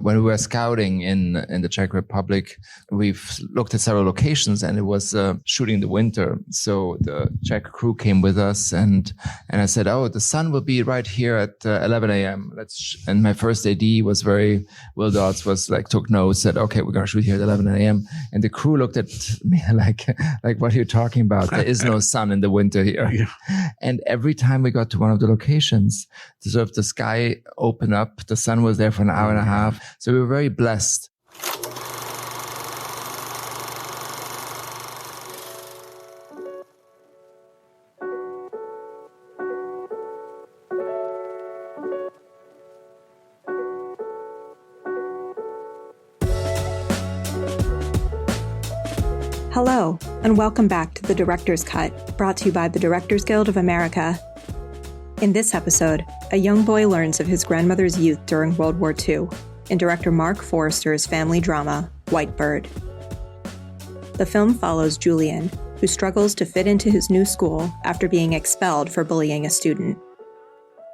When we were scouting in the Czech Republic, we've looked at several locations, and it was shooting the winter. So the Czech crew came with us, and I said, "Oh, the sun will be right here at 11 a.m. And my first AD was Will Dodds took notes, said, "Okay, we're gonna shoot here at 11 a.m." And the crew looked at me like, "What are you talking about? There is no sun in the winter here." Yeah. And every time we got to one of the locations, the sky opened up, the sun was there for an hour and a half. So we were very blessed. Hello, and welcome back to The Director's Cut, brought to you by the Directors Guild of America. In this episode, a young boy learns of his grandmother's youth during World War II in director Marc Forster's family drama, White Bird. The film follows Julian, who struggles to fit into his new school after being expelled for bullying a student.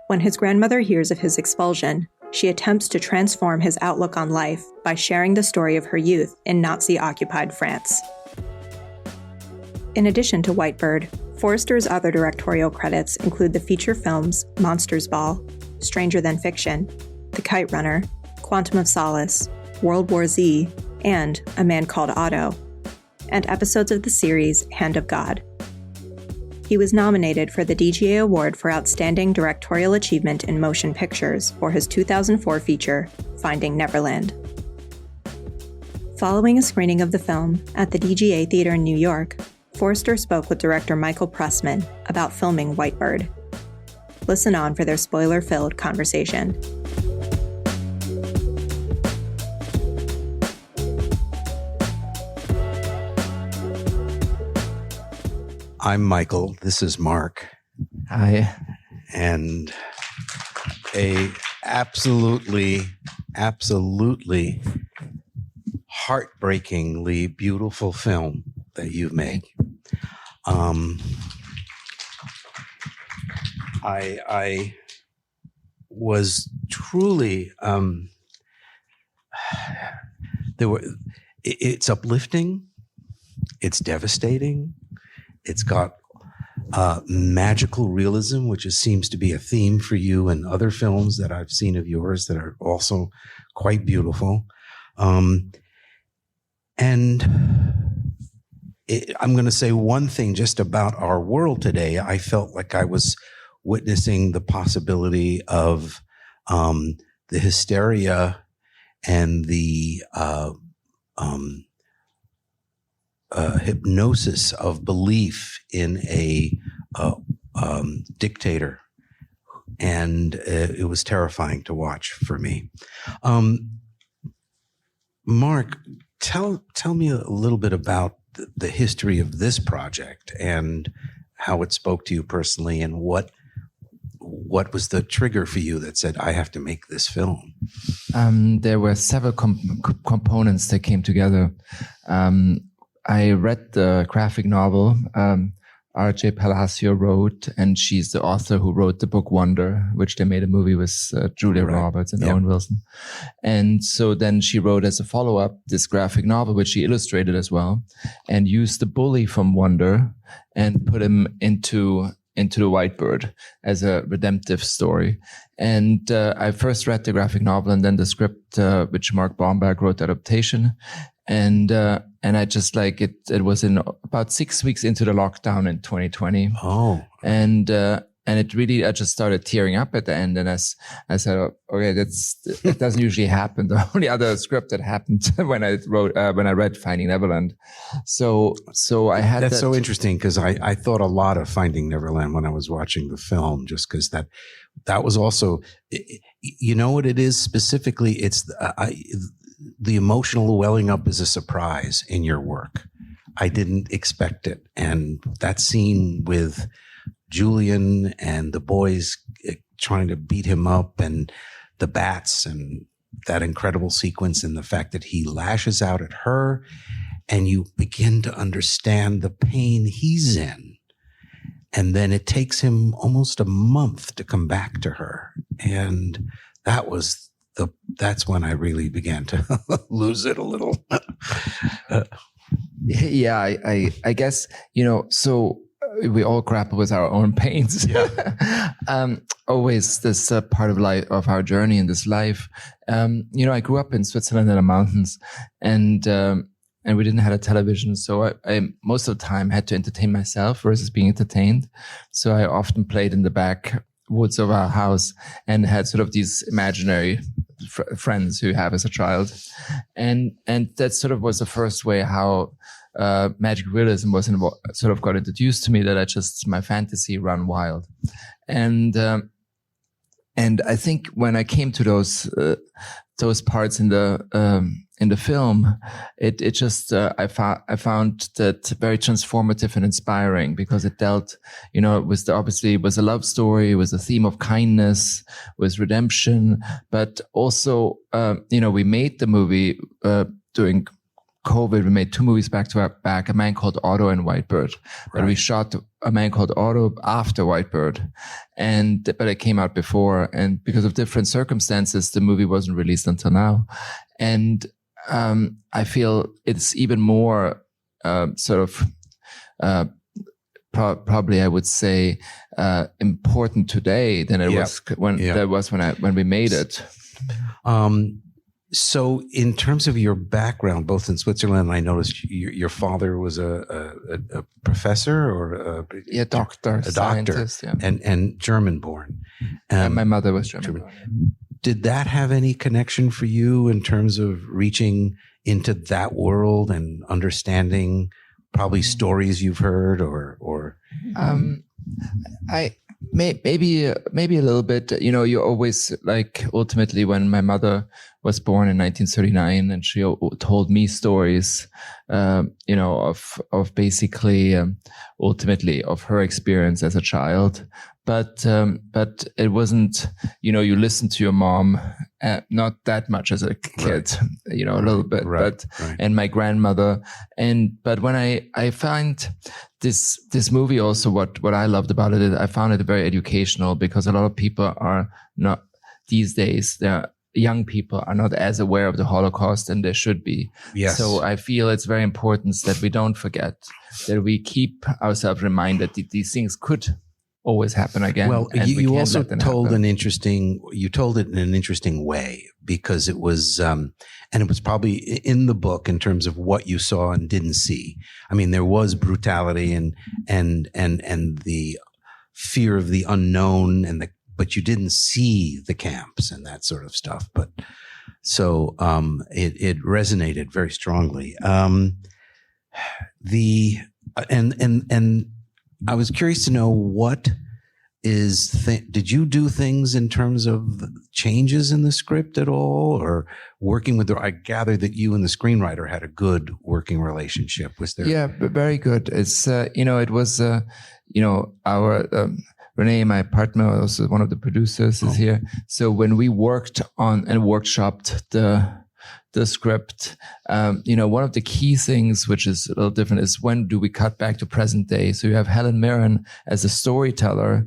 When his grandmother hears of his expulsion, she attempts to transform his outlook on life by sharing the story of her youth in Nazi-occupied France. In addition to White Bird, Forster's other directorial credits include the feature films Monsters Ball, Stranger Than Fiction, The Kite Runner, Quantum of Solace, World War Z, and A Man Called Otto, and episodes of the series Hand of God. He was nominated for the DGA Award for Outstanding Directorial Achievement in Motion Pictures for his 2004 feature, Finding Neverland. Following a screening of the film at the DGA Theater in New York, Forster spoke with director Michael Pressman about filming White Bird. Listen on for their spoiler-filled conversation. I'm Michael. This is Marc. Hi. And a absolutely heartbreakingly beautiful film that you've made. I was truly it's uplifting, it's devastating, it's got magical realism, which seems to be a theme for you and other films that I've seen of yours that are also quite beautiful. I'm going to say one thing just about our world today. I felt like I was witnessing the possibility of the hysteria and the hypnosis of belief in a dictator. And it was terrifying to watch for me. Marc, tell me a little bit about the history of this project and how it spoke to you personally, and what was the trigger for you that said, I have to make this film? There were several components that came together. I read the graphic novel R.J. Palacio wrote, and she's the author who wrote the book Wonder, which they made a movie with Julia Roberts and Owen Wilson. And so then she wrote as a follow-up this graphic novel, which she illustrated as well, and used the bully from Wonder and put him into the White Bird as a redemptive story. And I first read the graphic novel and then the script, which Mark Baumberg wrote, adaptation. And I just like it. It was in about 6 weeks into the lockdown in 2020. Oh, and it really, I just started tearing up at the end. And I said, okay, it doesn't usually happen. The only other script that happened when I read Finding Neverland. So I had that's so interesting, because I thought a lot of Finding Neverland when I was watching the film, just because that was also, you know what it is specifically? It's the emotional welling up is a surprise in your work. I didn't expect it. And that scene with Julian and the boys trying to beat him up, and the bats, and that incredible sequence, and the fact that he lashes out at her, and you begin to understand the pain he's in. And then it takes him almost a month to come back to her. And that was that's when I really began to lose it a little. Yeah, I guess, so we all grapple with our own pains. Yeah. Always this part of life, of our journey in this life. I grew up in Switzerland in the mountains, and we didn't have a television. So I most of the time had to entertain myself versus being entertained. So I often played in the backwoods of our house and had sort of these imaginary friends who you have as a child. And that sort of was the first way how magic realism was sort of got introduced to me, that my fantasy run wild. And I think when I came to those parts in the film, it just I found that very transformative and inspiring, because it dealt, obviously it was a love story, it was a theme of kindness, was redemption, but also we made the movie during COVID. We made 2 movies back to back, A Man Called Otto and Whitebird. Right. But we shot A Man Called Otto after Whitebird, but it came out before, and because of different circumstances, the movie wasn't released until now. And I feel it's even more probably I would say important today than it was when we made it. So in terms of your background, both in Switzerland, I noticed your father was a professor or a doctor, scientist, and German born. My mother was German born. Did that have any connection for you in terms of reaching into that world and understanding probably stories you've heard or? Maybe a little bit. You always, like, ultimately when my mother was born in 1939, and she told me stories, of basically, ultimately of her experience as a child. But it wasn't, you listen to your mom, not that much as a kid, right. A little bit, right. And my grandmother. But when I find this movie also, what I loved about it is I found it very educational, because a lot of people are not these days, young people are not as aware of the Holocaust, and they should be. Yes. So I feel it's very important that we don't forget, that we keep ourselves reminded that these things could always happen again. Well, you also told you told it in an interesting way, because it was, and it was probably in the book in terms of what you saw and didn't see. I mean, there was brutality and the fear of the unknown but you didn't see the camps and that sort of stuff. But so, it resonated very strongly. And I was curious to know what did you do things in terms of changes in the script at all, or working with I gather that you and the screenwriter had a good working relationship. Was there? Yeah, very good. It's, it was, our, Renee, my partner, also one of the producers, is here. So when we worked on and workshopped the script, one of the key things, which is a little different, is when do we cut back to present day? So you have Helen Mirren as a storyteller,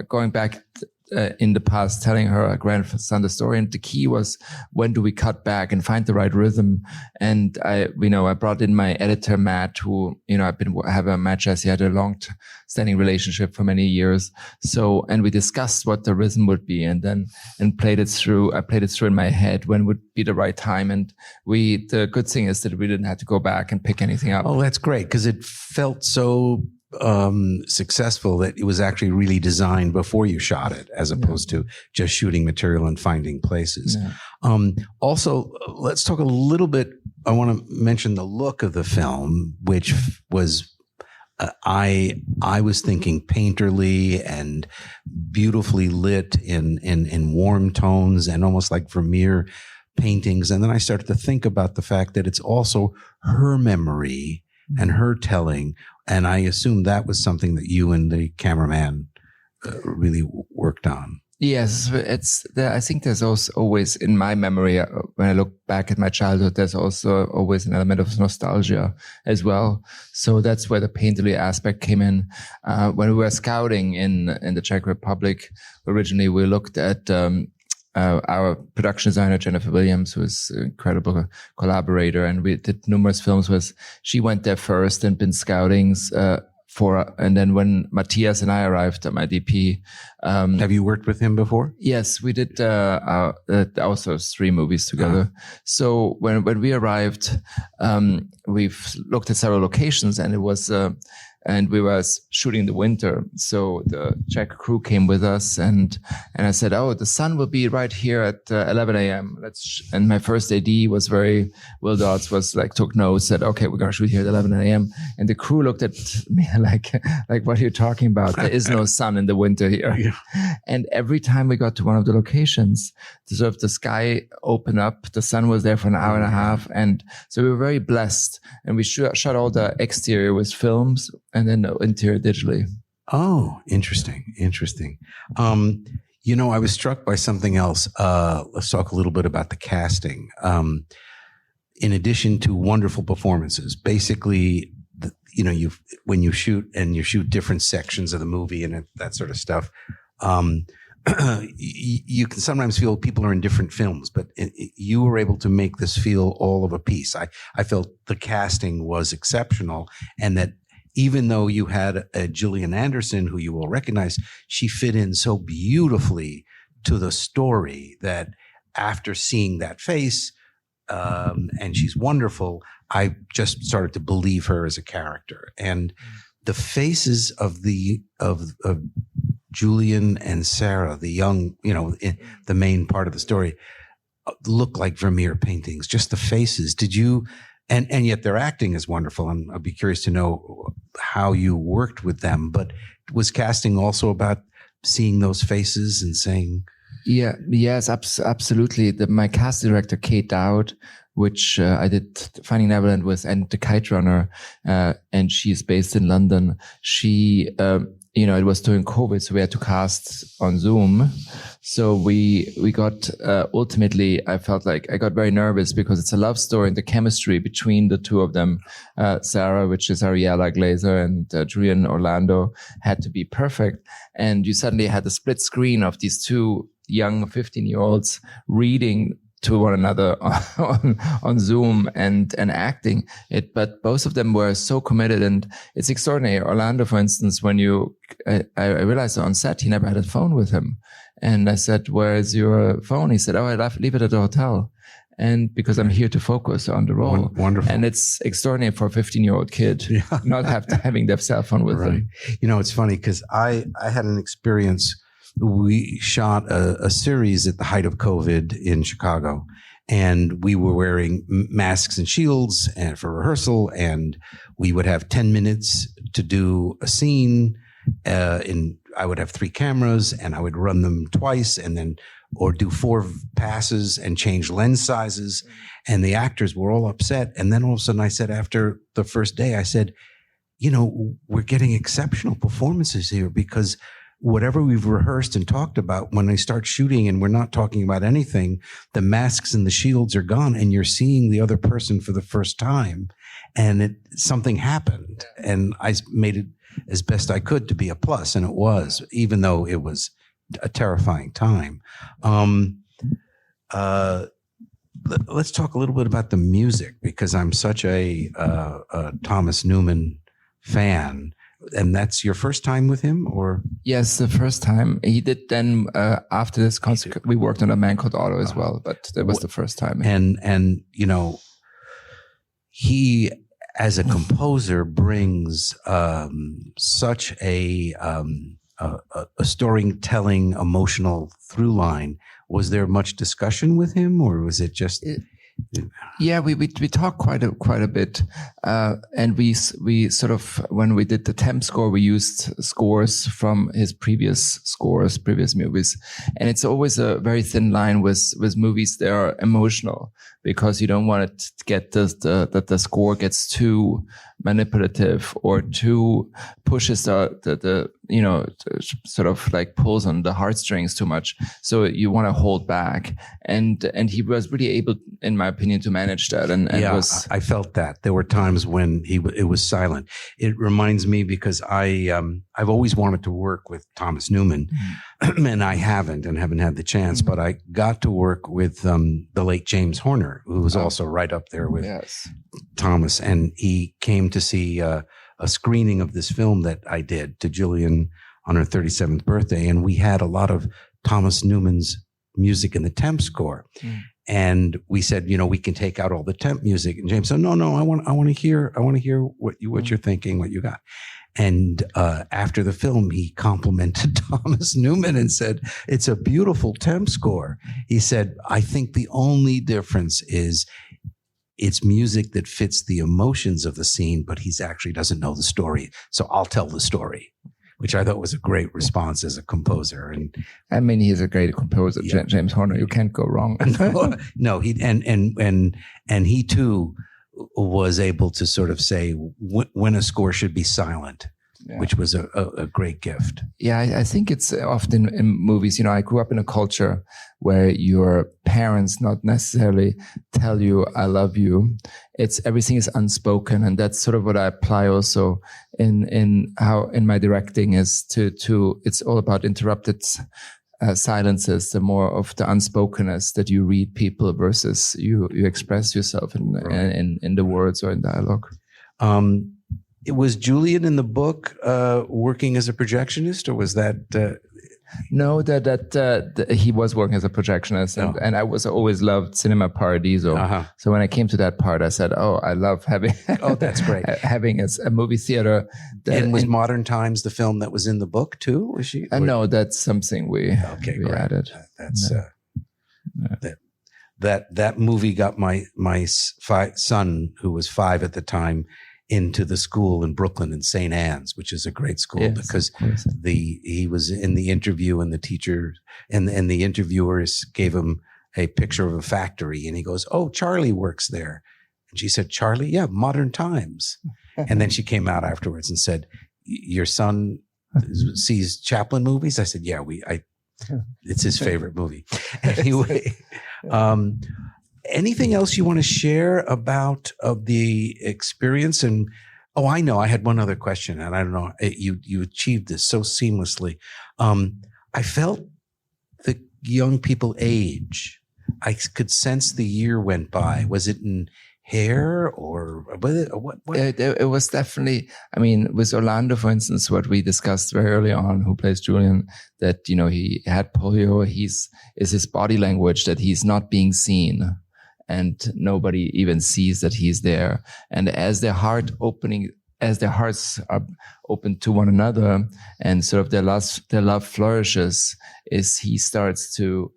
going back in the past, telling her grandson the story. And the key was, when do we cut back and find the right rhythm? And I brought in my editor, Matt, who, have a Matt Jesse had a long-standing relationship for many years. So, and we discussed what the rhythm would be, and played it through. I played it through in my head when would be the right time. And the good thing is that we didn't have to go back and pick anything up. Oh, that's great. 'Cause it felt so successful that it was actually really designed before you shot it, as opposed to just shooting material and finding places. Yeah. Also, let's talk a little bit. I want to mention the look of the film, which was, I was thinking painterly and beautifully lit in warm tones and almost like Vermeer paintings. And then I started to think about the fact that it's also her memory and her telling. And I assume that was something that you and the cameraman really worked on. Yes, I think there's also always in my memory, when I look back at my childhood, there's also always an element of nostalgia as well. So that's where the painterly aspect came in. When we were scouting in the Czech Republic, originally we looked at our production designer, Jennifer Williams, who is an incredible collaborator, and we did numerous films she went there first and been scouting and then when Matthias and I arrived at my DP. Have you worked with him before? Yes, we did also 3 movies together. So when we arrived, we've looked at several locations, and it was and we were shooting in the winter. So the Czech crew came with us, and I said, "Oh, the sun will be right here at 11 a.m. And my first AD was Will Dodds took notes, said, "Okay, we're gonna shoot here at 11 a.m." And the crew looked at me like, "What are you talking about? There is no sun in the winter here." Yeah. And every time we got to one of the locations, the sky opened up, the sun was there for an hour and a half, and so we were very blessed. And we shot all the exterior with films, and then the interior digitally. Oh, interesting. I was struck by something else. Let's talk a little bit about the casting. In addition to wonderful performances, basically, when you shoot different sections of the movie and that sort of stuff, you can sometimes feel people are in different films, but you were able to make this feel all of a piece. I felt the casting was exceptional, and that even though you had a Julian Anderson, who you will recognize, she fit in so beautifully to the story that after seeing that face, and she's wonderful, I just started to believe her as a character. And the faces of Julian and Sarah, the young, the main part of the story, look like Vermeer paintings, just the faces. Did you, and yet their acting is wonderful. And I'd be curious to know how you worked with them, but was casting also about seeing those faces and saying? Yes, absolutely. My cast director, Kate Dowd, which I did Finding Neverland with, and The Kite Runner, and she's based in London. She, it was during COVID, so we had to cast on Zoom. So we got, ultimately, I felt like I got very nervous because it's a love story, and the chemistry between the two of them, Sarah, which is Ariella Glazer, and Julian Orlando, had to be perfect. And you suddenly had a split screen of these two young 15-year-olds reading to one another on Zoom and acting it, but both of them were so committed, and it's extraordinary. Orlando, for instance, when I realized on set he never had a phone with him, and I said, "Where is your phone?" He said, "Oh, I leave it at the hotel." And because I'm here to focus on the role. Wonderful. And it's extraordinary for a 15-year-old kid not having their cell phone with them. It's funny because I had an experience. We shot a series at the height of COVID in Chicago, and we were wearing masks and shields and for rehearsal, and we would have 10 minutes to do a scene. I would have 3 cameras, and I would run them twice, or do 4 passes and change lens sizes. And the actors were all upset. And then all of a sudden I said, after the first day, I said, we're getting exceptional performances here, because whatever we've rehearsed and talked about, when I start shooting and we're not talking about anything, the masks and the shields are gone, and you're seeing the other person for the first time, and something happened, and I made it as best I could to be a plus, and it was, even though it was a terrifying time. Let's talk a little bit about the music, because I'm such a Thomas Newman fan. And that's your first time with him, or? Yes, the first time. He did then, after this concert, we worked on A Man Called Otto as well, but that was the first time. And he, as a composer, brings such a storytelling, emotional through line. Was there much discussion with him, or was it just... we talked quite a bit, and we sort of, when we did the temp score, we used scores from his previous movies, and it's always a very thin line with movies that are emotional, because you don't want it to get that the score gets too manipulative or too pushes the sort of like pulls on the heartstrings too much. So you want to hold back, and he was really able, in my opinion, opinion, to manage that. And I felt that there were times when it was silent. It reminds me because I've always wanted to work with Thomas Newman, and I haven't had the chance. But I got to work with the late James Horner, who was also right up there with Thomas, and he came to see a screening of this film that I did to Julian on her 37th birthday, and we had a lot of Thomas Newman's music in the temp score. And we said, we can take out all the temp music. And James said, no, I want to hear what you're thinking, what you got. And after the film, he complimented Thomas Newman and said, it's a beautiful temp score. He said, I think the only difference is it's music that fits the emotions of the scene, but he actually doesn't know the story. So I'll tell the story, which I thought was a great response as a composer. And I mean, he's a great composer, James Horner. You can't go wrong. No, he and he too was able to sort of say when a score should be silent, which was a great gift. Yeah, I think it's often in movies. I grew up in a culture where your parents not necessarily tell you "I love you." Everything is unspoken, and that's sort of what I apply also in my directing is to it's all about interrupted silences, the more of the unspokenness that you read people versus you express yourself in the words or in dialogue. Was Julian in the book working as a projectionist, or was that? No, that he was working as a projectionist, and I was always loved Cinema Paradiso. So when I came to that part, I said, "Oh, I love having." Oh, that's great. Having a movie theater. And was Modern Times the film that was in the book too? Was she? No, that's something we added. That's that movie got my son, who was 5 at the time, into the school in Brooklyn in St. Anne's, which is a great school, because he was in the interview, and the teacher and the interviewers gave him a picture of a factory, and he goes, "Oh, Charlie works there." And she said, "Charlie? Yeah, Modern Times." And then she came out afterwards and said, "Your son sees Chaplin movies?" I said, "Yeah, it's his favorite movie." Anyway, anything else you want to share about the experience? And I know I had one other question, and I don't know, you achieved this so seamlessly. I felt the young people age. I could sense the year went by. Was it in hair or what? It was definitely, I mean, with Orlando, for instance, what we discussed very early on, who plays Julian, that, he had polio. Is his body language that he's not being seen, and nobody even sees that he's there. And as their hearts are open to one another, and sort of their love flourishes, is he starts to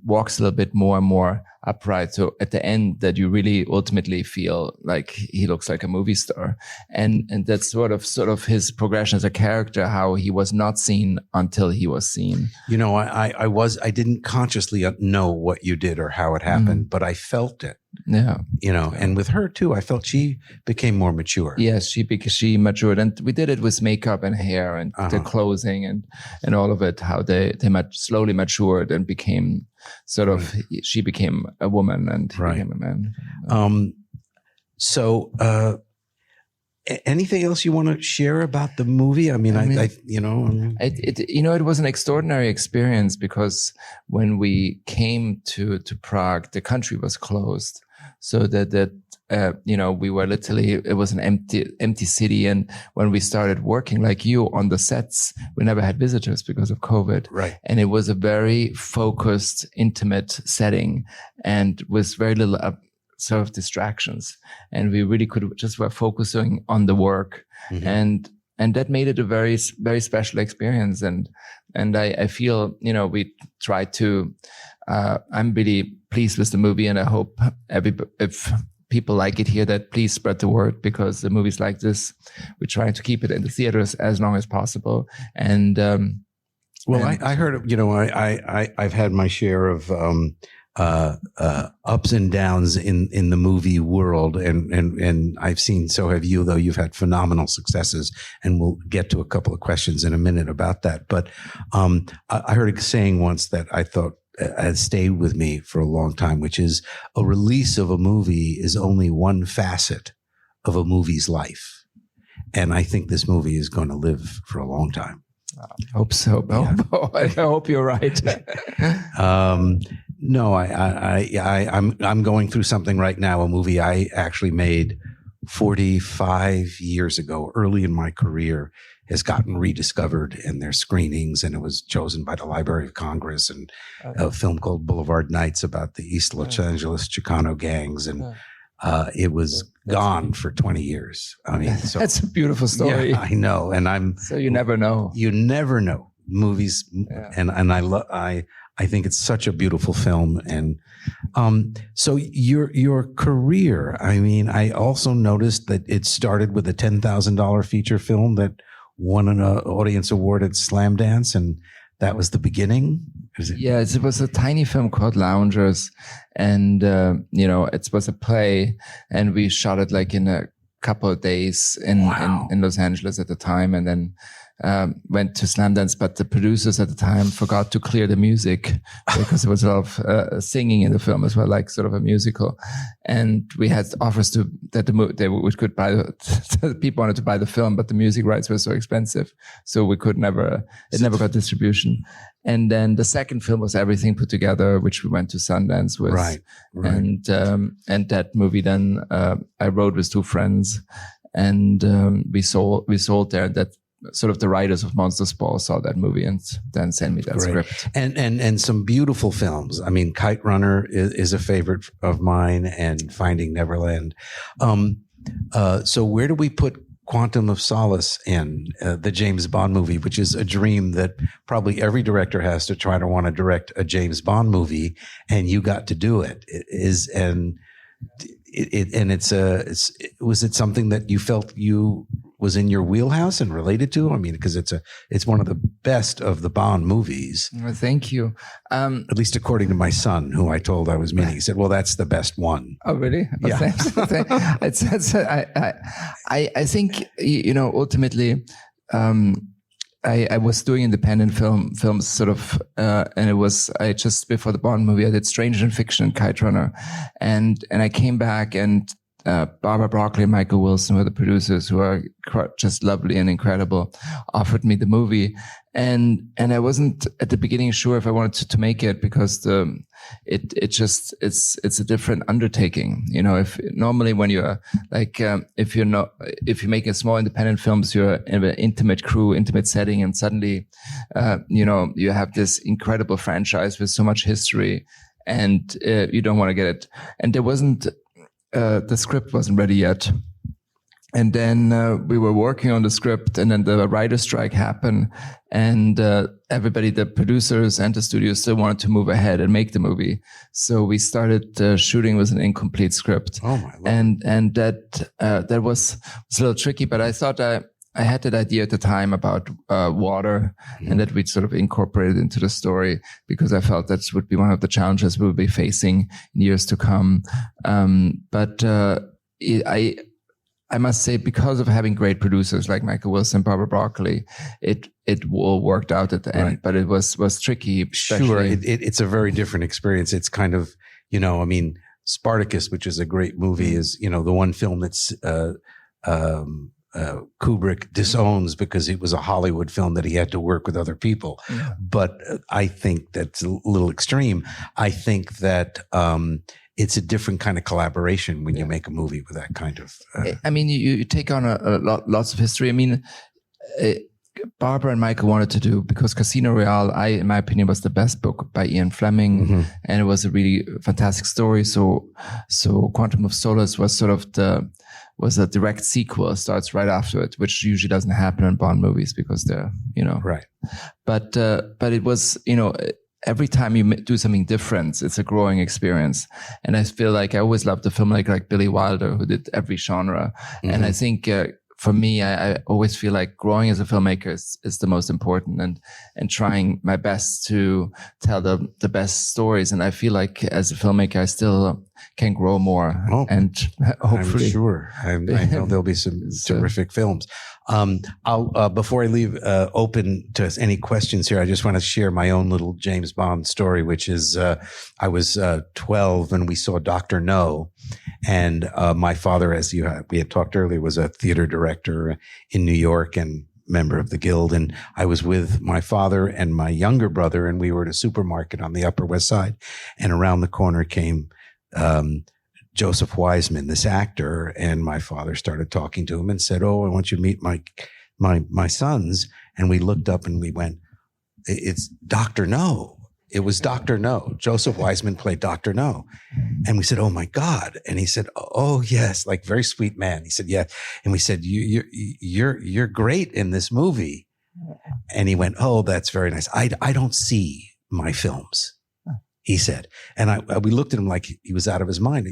walks a little bit more and more upright. So at the end, that you really ultimately feel like he looks like a movie star. And that's sort of his progression as a character, how he was not seen until he was seen. I didn't consciously know what you did or how it happened, but I felt it. Yeah. And with her too, I felt she became more mature. Yes, she matured, and we did it with makeup and hair and the clothing and all of it, how they slowly matured and became sort of, she became a woman and he became a man. So anything else you want to share about the movie? I mean, it was an extraordinary experience, because when we came to Prague, the country was closed. So that we were literally, it was an empty city. And when we started working like you on the sets, we never had visitors because of COVID. Right. And it was a very focused, intimate setting, and with very little sort of distractions. And we really were focusing on the work. Mm-hmm. And that made it a very, very special experience. And I feel, we tried to, I'm really pleased with the movie, and I hope if people like it here, that please spread the word, because the movies like this, we try to keep it in the theaters as long as possible. And, I heard, I've had my share of, ups and downs in the movie world, and I've seen, so have you, though you've had phenomenal successes, and we'll get to a couple of questions in a minute about that. But I heard a saying once that I thought has stayed with me for a long time, which is a release of a movie is only one facet of a movie's life. And I think this movie is going to live for a long time. I hope so. Yeah. I hope you're right. No, I'm going through something right now, a movie I actually made 45 years ago, early in my career, has gotten rediscovered, and there's screenings, and it was chosen by the Library of Congress, and a film called Boulevard Nights about the East Los Angeles Chicano gangs, and it was gone for 20 years. I mean, so, that's a beautiful story. Yeah, I know, and so you never know. You never know movies, and I think it's such a beautiful film. And so your career, I mean, I also noticed that it started with a $10,000 feature film that won an audience award at Slam Dance, and that was the beginning. Yes, it was a tiny film called Loungers, and it was a play, and we shot it like in a couple of days in Los Angeles at the time, and then went to Slam Dance. But the producers at the time forgot to clear the music because there was a lot of singing in the film as well, like sort of a musical. And we had offers we could buy the people wanted to buy the film, but the music rights were so expensive, so we could never got distribution. And then the second film was Everything Put Together, which we went to Sundance with. Right. And that movie then I wrote with two friends, and we sold there. That sort of the writers of Monsters Ball saw that movie and then sent me that script. And some beautiful films. I mean, Kite Runner is a favorite of mine, and Finding Neverland. So where do we put Quantum of Solace in, the James Bond movie, which is a dream that probably every director has to try to want to direct a James Bond movie, and you got to do it. Was it something that you felt you was in your wheelhouse and related to? I mean, because it's one of the best of the Bond movies. Well, thank you. At least according to my son, who I told I was meeting, he said, "Well, that's the best one." Oh, really? Yeah. I think ultimately. I was doing independent films sort of, and it was, just before the Bond movie, I did Stranger Than Fiction and Kite Runner. And I came back, and Barbara Broccoli and Michael Wilson were the producers, who are just lovely and incredible, offered me the movie. And I wasn't at the beginning sure if I wanted to make it, because it's a different undertaking. If normally when you're like, if you're making small independent films, you're in an intimate crew, intimate setting, and suddenly, you have this incredible franchise with so much history, and you don't want to get it. And there wasn't, the script wasn't ready yet. And then we were working on the script, and then the writer's strike happened, and everybody, the producers and the studio, still wanted to move ahead and make the movie. So we started shooting with an incomplete script. Oh my Lord. And that was a little tricky, but I thought I had that idea at the time about water, and that we'd sort of incorporate it into the story, because I felt that would be one of the challenges we would be facing in years to come. I must say, because of having great producers like Michael Wilson, Barbara Broccoli, it all worked out at the end, but it was tricky. Sure. It's a very different experience. It's kind of, I mean, Spartacus, which is a great movie, is, the one film that's, Kubrick disowns because it was a Hollywood film that he had to work with other people. Yeah. But I think that's a little extreme. I think that, it's a different kind of collaboration when you make a movie with that kind of. I mean, you take on lots of history. I mean, Barbara and Michael wanted to do, because Casino Royale, in my opinion, was the best book by Ian Fleming, and it was a really fantastic story. So Quantum of Solace was sort of was a direct sequel, starts right after it, which usually doesn't happen in Bond movies because they're, right. But it was, every time you do something different, it's a growing experience. And I feel like I always loved the film like Billy Wilder, who did every genre. And I think for me, I always feel like growing as a filmmaker is the most important, and trying my best to tell the best stories. And I feel like as a filmmaker, I still can grow more. And hopefully, I'm sure. I know there'll be some terrific films. I'll before I leave open to any questions here, I just want to share my own little James Bond story, which is I was 12 and we saw Dr. No. And my father, as we had talked earlier, was a theater director in New York and member of the Guild. And I was with my father and my younger brother, and we were at a supermarket on the Upper West Side. And around the corner came Joseph Wiseman, this actor, and my father started talking to him and said, "Oh, I want you to meet my sons." And we looked up and we went, "It's Dr. No." It was Dr. No. Joseph Wiseman played Dr. No. And we said, "Oh my God." And he said, "Oh yes," like very sweet man. He said, "Yeah." And we said, you're great in this movie." And he went, "Oh, that's very nice. I don't see my films," he said. And we looked at him like he was out of his mind.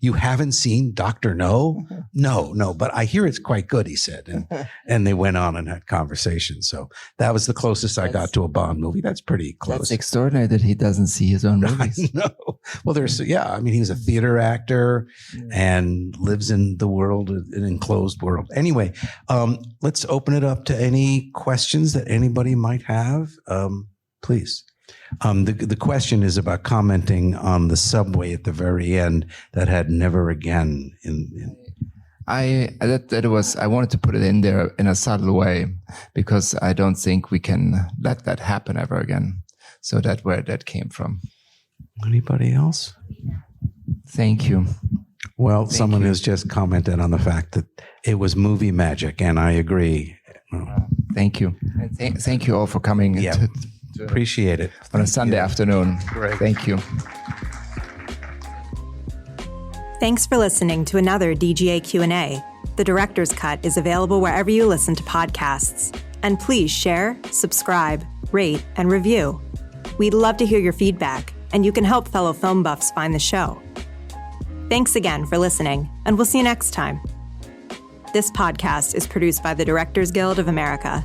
You haven't seen Dr. No? No, but I hear it's quite good, he said. And they went on and had conversations. So that was the closest I got to a Bond movie. That's pretty close. That's extraordinary that he doesn't see his own movies. No. Well, he was a theater actor and lives in the world, an enclosed world. Anyway, let's open it up to any questions that anybody might have. Please. The question is about commenting on the subway at the very end that had "never again" I wanted to put it in there in a subtle way because I don't think we can let that happen ever again. So that's where that came from. Anybody else? Thank you. Well, someone has just commented on the fact that it was movie magic, and I agree. Thank you. And thank you all for coming. Yeah. Appreciate it. On a Sunday afternoon. Great. Thank you. Thanks for listening to another DGA Q&A. The Director's Cut is available wherever you listen to podcasts. And please share, subscribe, rate, and review. We'd love to hear your feedback, and you can help fellow film buffs find the show. Thanks again for listening, and we'll see you next time. This podcast is produced by the Directors Guild of America.